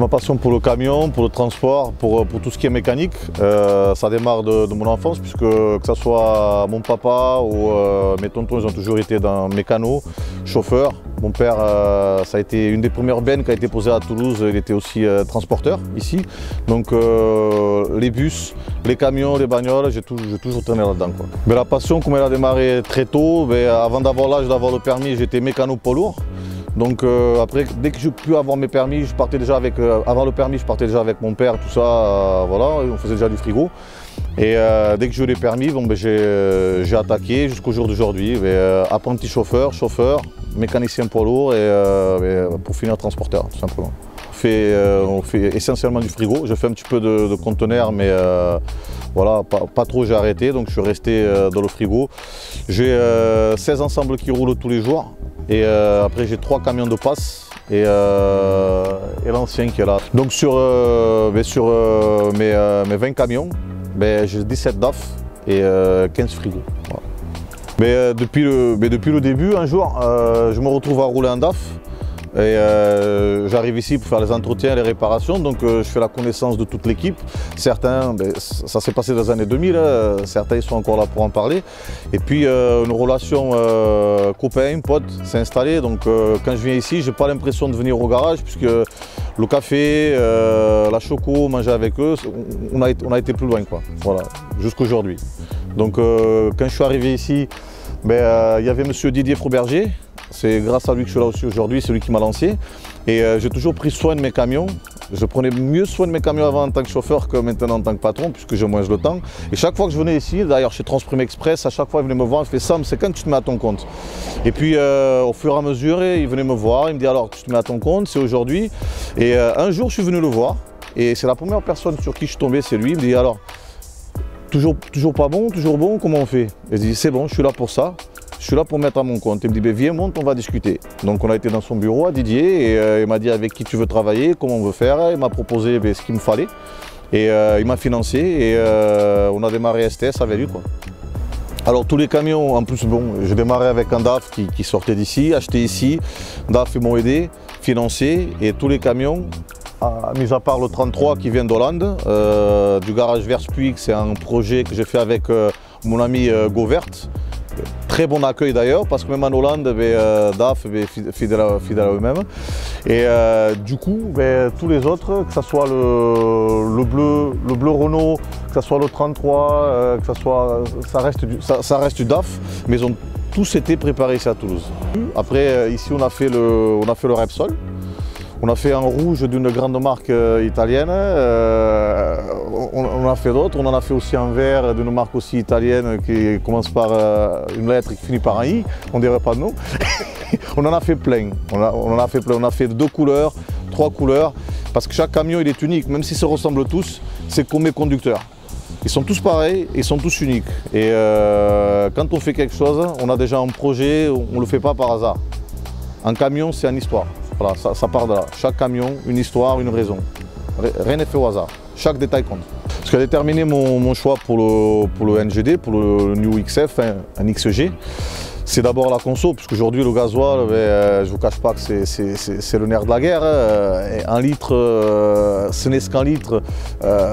Ma passion pour le camion, pour le transport, pour tout ce qui est mécanique, ça démarre de mon enfance, puisque que ce soit mon papa ou mes tontons, ils ont toujours été dans mécano, chauffeur. Mon père, ça a été une des premières bennes qui a été posée à Toulouse, il était aussi transporteur ici. Donc les bus, les camions, les bagnoles, j'ai toujours traîné là-dedans. Mais la passion, comme elle a démarré très tôt, avant d'avoir l'âge d'avoir le permis, j'étais mécano poids lourd. Donc après, dès que j'ai pu avoir mes permis, je partais déjà avec, avant le permis, je partais déjà avec mon père, tout ça, voilà, on faisait déjà du frigo. Et dès que j'ai eu les permis, bon, j'ai attaqué jusqu'au jour d'aujourd'hui. Apprenti chauffeur, mécanicien poids lourd et pour finir transporteur, tout simplement. On fait essentiellement du frigo. Je fais un petit peu de conteneurs, mais voilà, pas trop, j'ai arrêté, donc je suis resté dans le frigo. J'ai 16 ensembles qui roulent tous les jours. Et après j'ai 3 camions de passe et l'ancien qui est là. Donc sur mes 20 camions, j'ai 17 DAF et 15 frigos. Voilà. Mais depuis le début, un jour, je me retrouve à rouler un DAF. Et j'arrive ici pour faire les entretiens, les réparations, donc je fais la connaissance de toute l'équipe. Certains, ça s'est passé dans les années 2000, certains ils sont encore là pour en parler. Et puis une relation copain, pote s'est installée. Donc quand je viens ici, j'ai pas l'impression de venir au garage, puisque le café, la choco, manger avec eux, on a été plus loin, quoi. Voilà, jusqu'aujourd'hui. Donc quand je suis arrivé ici, il y avait monsieur Didier Froberger. C'est grâce à lui que je suis là aussi aujourd'hui, c'est lui qui m'a lancé. Et j'ai toujours pris soin de mes camions. Je prenais mieux soin de mes camions avant en tant que chauffeur que maintenant en tant que patron, puisque j'ai moins le temps. Et chaque fois que je venais ici, d'ailleurs chez Transprim Express, à chaque fois il venait me voir, il fait Sam, c'est quand tu te mets à ton compte. Et puis au fur et à mesure, il venait me voir, il me dit alors tu te mets à ton compte, c'est aujourd'hui. Et un jour je suis venu le voir, et c'est la première personne sur qui je suis tombé, c'est lui. Il me dit alors, toujours pas bon, toujours bon, comment on fait? Et je dis c'est bon, je suis là pour ça. Je suis là pour mettre à mon compte. Il me dit viens, monte, on va discuter. Donc on a été dans son bureau à Didier et il m'a dit avec qui tu veux travailler, comment on veut faire. Il m'a proposé ce qu'il me fallait et il m'a financé et on a démarré STS avec lui, quoi. Alors tous les camions, en plus bon, j'ai démarré avec un DAF qui sortait d'ici, acheté ici. DAF ils m'ont aidé, financé et tous les camions, mis à part le 33 qui vient d'Hollande, du garage Verspuig, c'est un projet que j'ai fait avec mon ami Govert. Très bon accueil d'ailleurs, parce que même en Hollande, DAF fidèle à eux-mêmes. Et du coup, tous les autres, que ce soit le bleu Renault, que ce soit le 33, ça reste du DAF, mais ils ont tous été préparés ici à Toulouse. Après, ici on a fait le Repsol. On a fait un rouge d'une grande marque italienne, on a fait d'autres, on en a fait aussi un vert d'une marque aussi italienne qui commence par une lettre et qui finit par un I, on dirait pas de nom. On en a fait plein, on a fait 2 couleurs, 3 couleurs, parce que chaque camion il est unique, même s'ils se ressemblent tous, c'est comme mes conducteurs. Ils sont tous pareils, ils sont tous uniques. Et quand on fait quelque chose, on a déjà un projet, on ne le fait pas par hasard. Un camion c'est une histoire. Voilà, ça part de là. Chaque camion, une histoire, une raison. Rien n'est fait au hasard. Chaque détail compte. Ce qui a déterminé mon choix pour le NGD, pour le New XF, un XG, c'est d'abord la conso, puisqu'aujourd'hui le gasoil, je ne vous cache pas que c'est le nerf de la guerre. Un litre, ce n'est qu'un litre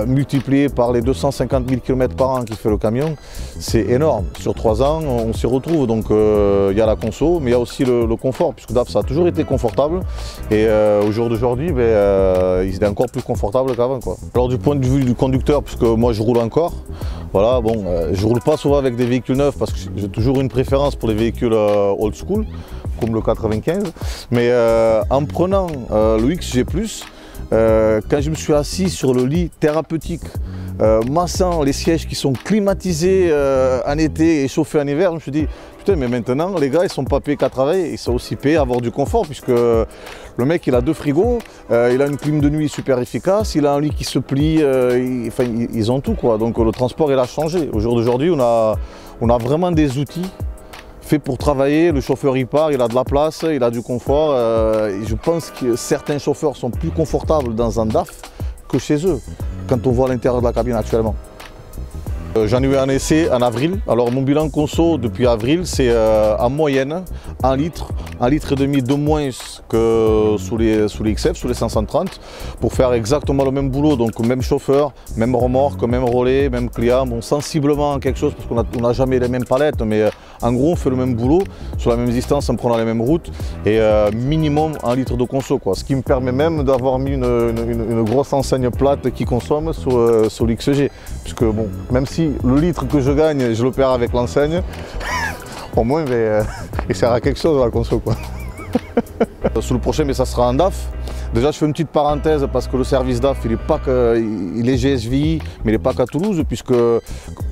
multiplié par les 250 000 km par an qui fait le camion, c'est énorme. Sur 3 ans, on s'y retrouve, donc il y a la conso, mais il y a aussi le confort, puisque DAF ça a toujours été confortable, et au jour d'aujourd'hui, il est encore plus confortable qu'avant. Alors du point de vue du conducteur, puisque moi je roule encore, voilà, bon, je roule pas souvent avec des véhicules neufs, parce que j'ai toujours une préférence pour les véhicules old school, comme le 95, mais en prenant le XG+, quand je me suis assis sur le lit thérapeutique, massant les sièges qui sont climatisés en été et chauffés en hiver, je me suis dit, putain, mais maintenant les gars ils sont pas payés qu'à travailler, ils sont aussi payés à avoir du confort, puisque le mec il a 2 frigos, il a une clim de nuit super efficace, il a un lit qui se plie, ils ont tout, quoi. Donc le transport il a changé. Au jour d'aujourd'hui on a vraiment des outils faits pour travailler. Le chauffeur il part, il a de la place, il a du confort. Et je pense que certains chauffeurs sont plus confortables dans un DAF que chez eux, quand on voit l'intérieur de la cabine actuellement. J'en ai eu un essai en avril. Alors mon bilan conso depuis avril, c'est en moyenne 1 litre 1,5 litre de moins que sous les XF, sous les 530, pour faire exactement le même boulot. Donc même chauffeur, même remorque, même relais, même client, bon, sensiblement quelque chose parce qu'on n'a jamais les mêmes palettes, mais en gros on fait le même boulot sur la même distance en prenant les mêmes routes et minimum 1 litre de conso, quoi. Ce qui me permet même d'avoir mis une grosse enseigne plate qui consomme sur l'XG. Puisque bon, même si le litre que je gagne, je le perds avec l'enseigne, au moins il sert à quelque chose à la conso, quoi. Sur le prochain, mais ça sera en DAF. Déjà, je fais une petite parenthèse parce que le service DAF, il est GSVI, mais il n'est pas qu'à Toulouse, puisque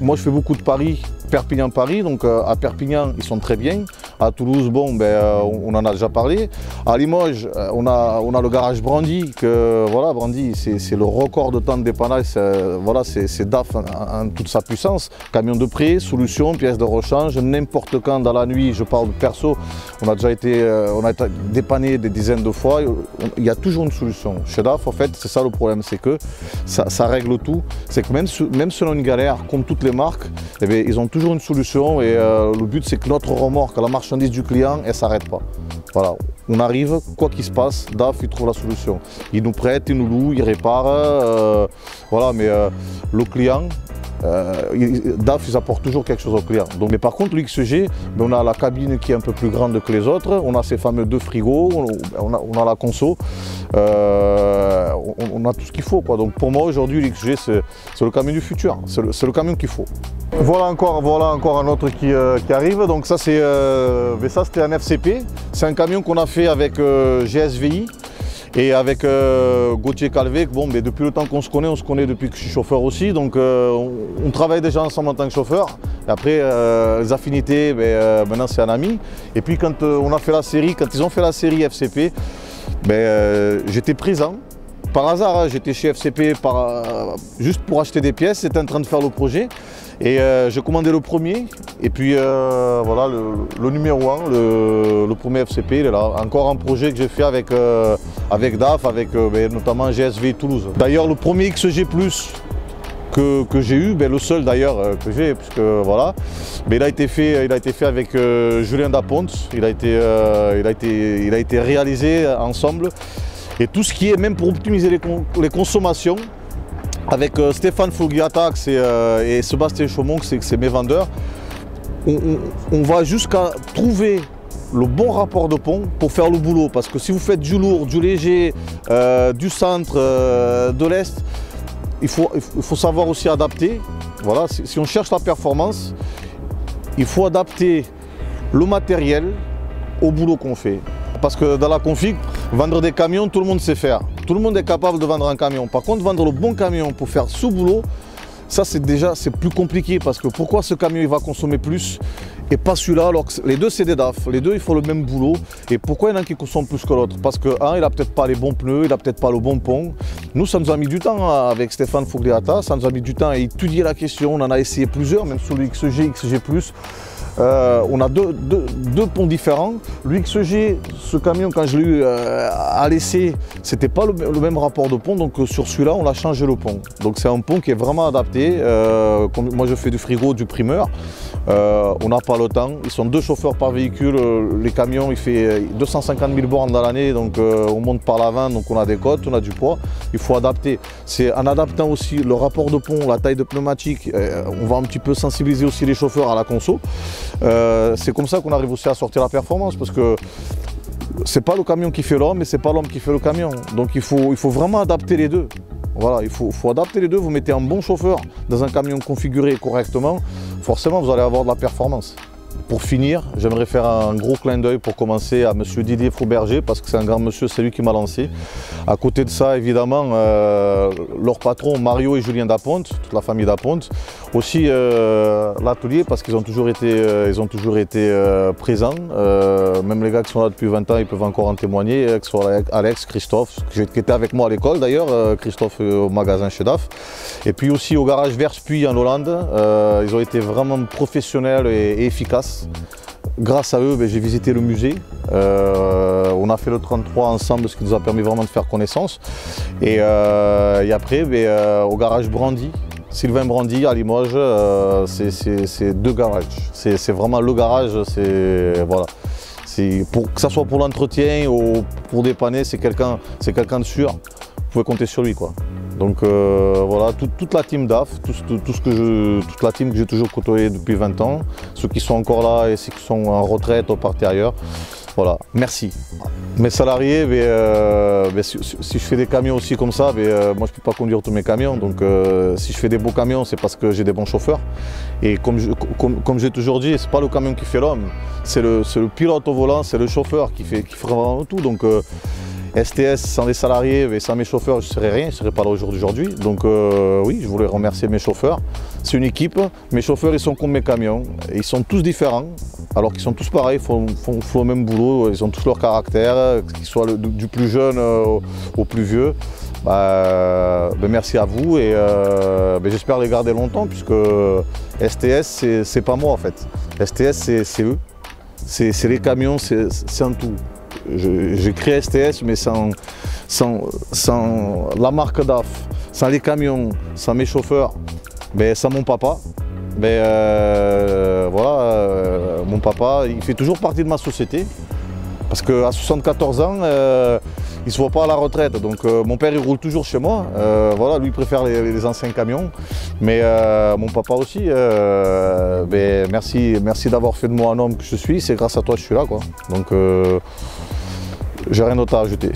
moi je fais beaucoup de Paris, Perpignan-Paris, donc à Perpignan ils sont très bien. À Toulouse, bon, on en a déjà parlé. À Limoges, on a le garage Brandy, que voilà, Brandy, c'est le record de temps de dépannage, voilà, c'est DAF en toute sa puissance. Camion de prêt, solution, pièces de rechange, n'importe quand dans la nuit, je parle de perso, on a déjà été dépanné des dizaines de fois. Il y a toujours une solution. Chez DAF, en fait, c'est ça le problème, c'est que ça règle tout. C'est que même selon une galère, comme toutes les marques, eh bien, ils ont toujours une solution et le but c'est que notre remorque, la marchandise du client, elle ne s'arrête pas. Voilà, on arrive, quoi qu'il se passe, DAF il trouve la solution. Il nous prête, il nous loue, il répare, voilà, mais le client, DAF ils apportent toujours quelque chose au client. Donc, mais par contre le XG, on a la cabine qui est un peu plus grande que les autres, on a ces fameux 2 frigos, on a la conso, on a tout ce qu'il faut, quoi. Donc pour moi aujourd'hui le XG c'est le camion du futur, c'est le camion qu'il faut. Voilà encore un autre qui arrive, donc ça c'était un FCP, c'est un camion qu'on a fait avec GSVI. Et avec Gauthier Calvé, bon, mais depuis le temps qu'on se connaît depuis que je suis chauffeur aussi, donc on travaille déjà ensemble en tant que chauffeur. Et après, les affinités, maintenant c'est un ami. Et puis quand on a fait la série, quand ils ont fait la série FCP, j'étais présent. Par hasard, hein, j'étais chez FCP juste pour acheter des pièces, j'étais en train de faire le projet. Et j'ai commandé le premier, et puis voilà, le numéro 1, le premier FCP, il est là. Encore un projet que j'ai fait avec DAF, avec notamment GSV Toulouse. D'ailleurs, le premier XG+, que j'ai eu, le seul d'ailleurs que j'ai, puisque voilà, il a été fait avec Julien Daponte, il a été réalisé ensemble. Et tout ce qui est, même pour optimiser les consommations, avec Stéphane Fogliatax et Sébastien Chaumont, c'est mes vendeurs, on va jusqu'à trouver le bon rapport de pont pour faire le boulot. Parce que si vous faites du lourd, du léger, du centre, de l'est, il faut savoir aussi adapter. Voilà, si on cherche la performance, il faut adapter le matériel au boulot qu'on fait. Parce que dans la config, vendre des camions, tout le monde sait faire. Tout le monde est capable de vendre un camion. Par contre, vendre le bon camion pour faire ce boulot, ça c'est plus compliqué. Parce que pourquoi ce camion il va consommer plus et pas celui-là, alors que les deux c'est des DAF, les deux ils font le même boulot. Et pourquoi il y en a qui consomment plus que l'autre? Parce que un, il n'a peut-être pas les bons pneus, il n'a peut-être pas le bon pont. Nous, ça nous a mis du temps avec Stéphane Fogliata, ça nous a mis du temps à étudier la question. On en a essayé plusieurs, même sur le XG, XG+. On a deux ponts différents. Le XG, ce camion, quand je l'ai eu à l'essai, c'était pas le même rapport de pont. Donc sur celui-là, on a changé le pont. Donc c'est un pont qui est vraiment adapté. Moi, je fais du frigo, du primeur. On n'a pas le temps. Ils sont 2 chauffeurs par véhicule. Les camions, il fait 250 000 bornes dans l'année. Donc on monte par l'avant, donc on a des côtes, on a du poids. Il faut adapter. C'est en adaptant aussi le rapport de pont, la taille de pneumatique. On va un petit peu sensibiliser aussi les chauffeurs à la conso. C'est comme ça qu'on arrive aussi à sortir la performance, parce que c'est pas le camion qui fait l'homme, mais c'est pas l'homme qui fait le camion. Donc il faut vraiment adapter les deux. Voilà, il faut adapter les deux. Vous mettez un bon chauffeur dans un camion configuré correctement, forcément vous allez avoir de la performance. Pour finir, j'aimerais faire un gros clin d'œil pour commencer à monsieur Didier Frouberger, parce que c'est un grand monsieur, c'est lui qui m'a lancé. À côté de ça, évidemment, leur patron Mario et Julien Daponte, toute la famille Daponte. Aussi l'atelier, parce qu'ils ont toujours été présents. Même les gars qui sont là depuis 20 ans, ils peuvent encore en témoigner. Que ce soit Alex, Christophe, qui était avec moi à l'école d'ailleurs, Christophe au magasin chez DAF. Et puis aussi au garage Verspuy en Hollande. Ils ont été vraiment professionnels et efficaces. Grâce à eux, j'ai visité le musée. On a fait le 33 ensemble, ce qui nous a permis vraiment de faire connaissance. Et après, au garage Brandy, Sylvain Brandy à Limoges, c'est 2 garages. C'est vraiment le garage. Voilà. Que ça soit pour l'entretien ou pour dépanner, c'est quelqu'un de sûr. Vous pouvez compter sur lui, quoi. Donc voilà, toute la team DAF, toute la team que j'ai toujours côtoyée depuis 20 ans, ceux qui sont encore là et ceux qui sont en retraite ou partis ailleurs, voilà, merci. Mes salariés, si je fais des camions aussi comme ça, moi je ne peux pas conduire tous mes camions, donc si je fais des beaux camions, c'est parce que j'ai des bons chauffeurs. Et comme j'ai toujours dit, c'est pas le camion qui fait l'homme, c'est le pilote au volant, c'est le chauffeur qui fait vraiment tout. Donc, STS, sans les salariés et sans mes chauffeurs, je ne serais rien, je ne serais pas là aujourd'hui. Donc oui, je voulais remercier mes chauffeurs. C'est une équipe, mes chauffeurs ils sont comme mes camions, ils sont tous différents, alors qu'ils sont tous pareils, font le même boulot, ils ont tous leur caractère, qu'ils soient du plus jeune au plus vieux. Merci à vous et j'espère les garder longtemps puisque STS c'est pas moi en fait. STS c'est eux, c'est les camions, c'est un tout. J'ai créé STS, mais sans la marque DAF, sans les camions, sans mes chauffeurs, sans mon papa. Mon papa, il fait toujours partie de ma société. Parce qu'à 74 ans, il ne se voit pas à la retraite. Donc mon père, il roule toujours chez moi. Voilà, lui, il préfère les anciens camions. Mais mon papa aussi, merci d'avoir fait de moi un homme que je suis. C'est grâce à toi que je suis là, quoi. Donc, j'ai rien d'autre à ajouter.